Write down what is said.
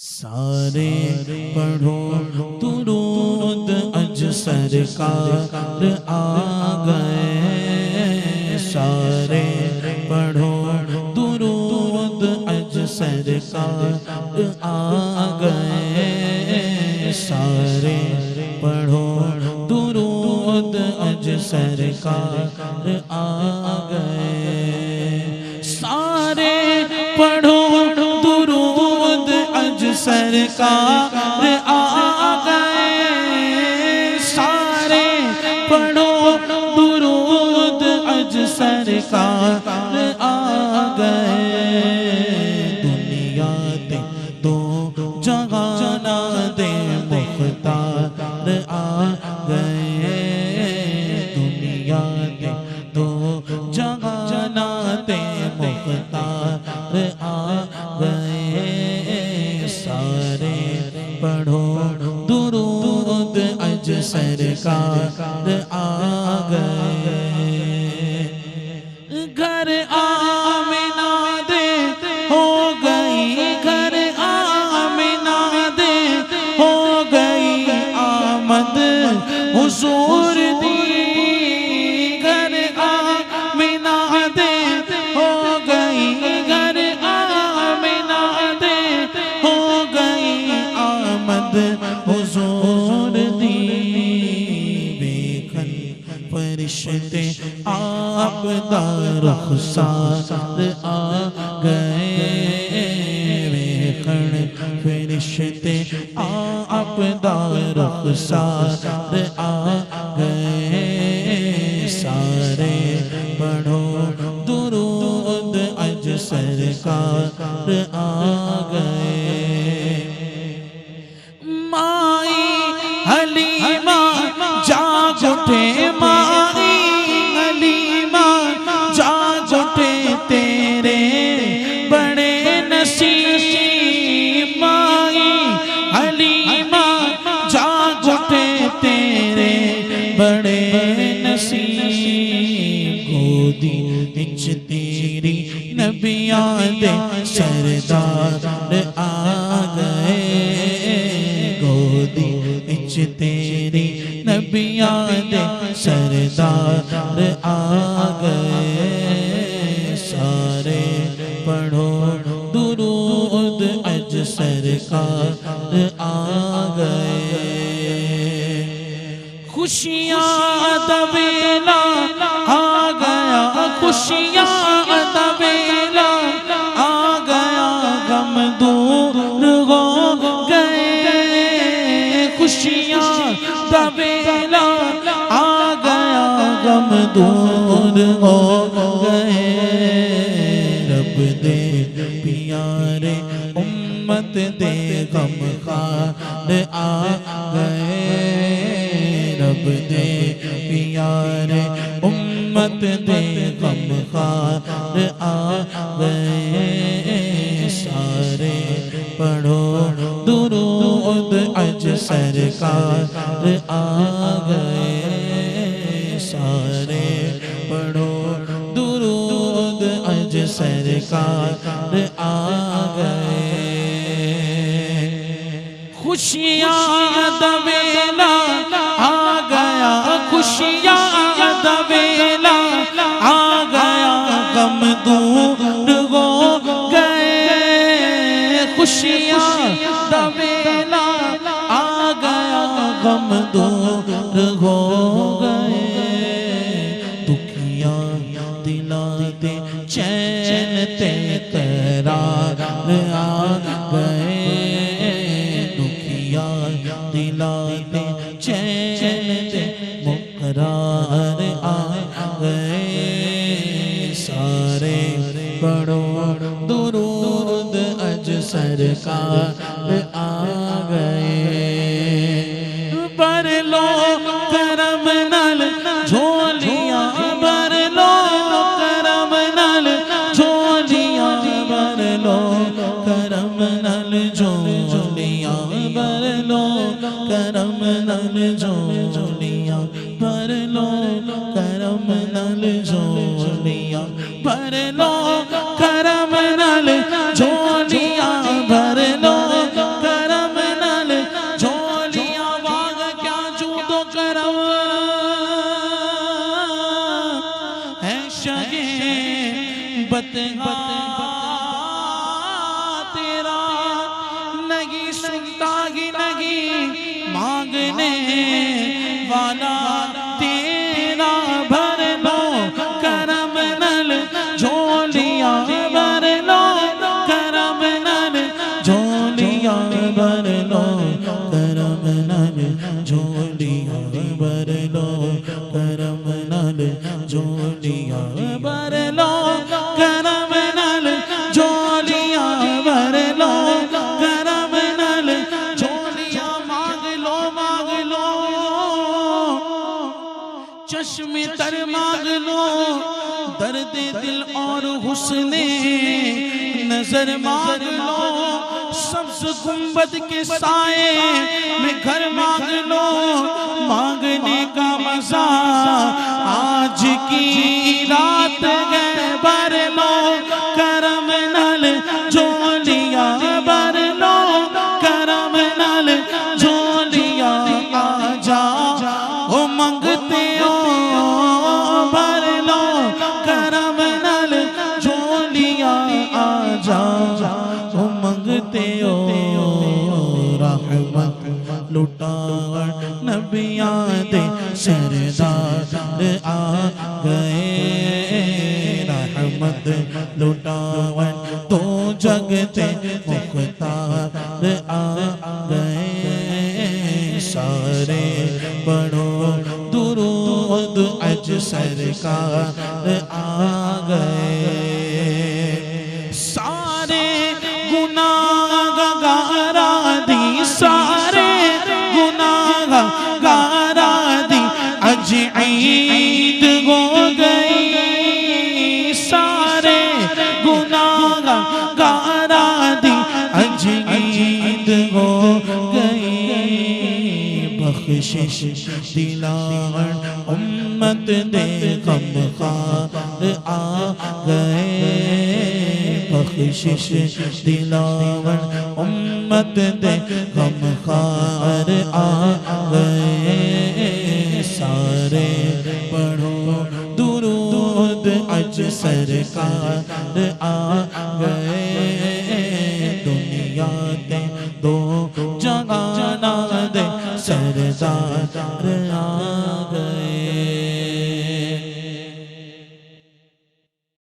सारे पढ़ो दुरूद अज सरकार आ गए। सारे पढ़ो दुरूद अज सरकार आ गए। सारे पढ़ो दुरूद अज सरकार आ गए। सारे पढ़ो दुरूद अज सरकार आ गए। सारे पढ़ो दुरूद अज सरकार आ गए। दुनिया दे दो जहाना दे मुख्तार आ गए। दुनिया दे दो जहाना दे मुख्तार आ गए। सारे पढ़ो दुरूद अज सरकार आ गए। घर आमिना दे हो गई, घर आमिना दे हो गई आमद हुजूर दी। घर आमिना दे हो गई, घर आमिना दे हो गई आमद हुजूर दी। बेखन फरिश्ते आप दा रुखसार आ गए। बेखन फरिश्ते आप दा रुखसार आ गए। सारे पढ़ो दुरूद अज सरकार आ गए। माई हलीमा जाग उठे, माई हलीमा जाग उठे तेरे बड़े नसीब। माई हलीमा जाग उठे तेरे बड़े नसीब। गोदी विच तेरी नबियां दे सरदार आ गए। गोदी विच तेरी नबियां दे सरदार आ गए। सारे पढ़ो दुरूद अज सरकार आ गए। खुशियां दा वेला आ गया, खुशियां दा वेला आ गया, गम दूर हो गए। खुशियां दा वेला आ गया, गम दूर हो गए। रब दे प्यारे उम्मत दे गम खार आ गए। रब दे प्यारे उम्मत दे गम खार आ गए। सारे पढ़ो दुरूद अज सरकार आ गए। सारे पढ़ो दुरूद अज सरकार आ गए। खुशियां दा वेला आ गया, खुशियां दा वेला आ गया, गम दूर हो गए। खुशियां दा वेला आ गया, गम दूर हो गए। दुखियां दिलां दे चैन ते करार आ गए। दिलां दे चैन दे मुकरार आ गए। सारे पढ़ो दुरूद अज सरकार आ गए। भर लो करम नाल झोलियां, भर लो करम नाल झोलियां, भर लो करम नाल झोलियां, भर लो करम नाल झोलियां, भर लो करम नाल झोलियां, भर लो करम नाल झोलियां, भर लो सकता ही नहीं मांगने वाला तेरा भर लो करम नल झोलियां भर लो करम नल झोलियां भर लो करम नल झोलियां भर लो करम नल झोलियां भर लो करम नल झोलियां भर लो करम नल झोलियां मांग लो चश्मे तर मांग लो दर्द दिल और हुस्ने नजर मांग लो सब्ज गुंबद के साए में घर मांग लो मांगने का मजा आज की रात है भर लो करम नल झोलियां भर लो करम नल झोलियां आजा ओ मंगते हो भर लो करम नल झोलियां आजा ओ मंगते हो रहमत लुटावन नबियां दे सरदार आ गए रहमत लुटावन तो जगते मुख्तार आ गए सारे पढ़ो दुरूद अज सरकार आ गए सारे गुनाह गारा दी सारे गुनाह गारा दी अज ईद हो गई सारे गुनाह गारा दी अज ईद हो गई बख्शिश दिलावन उम्मत दे गमखार आ गए बख्शिश दिलावन उम्मत दे गमखार आ गए सारे पढ़ो दुरूद अज सरकार आ गए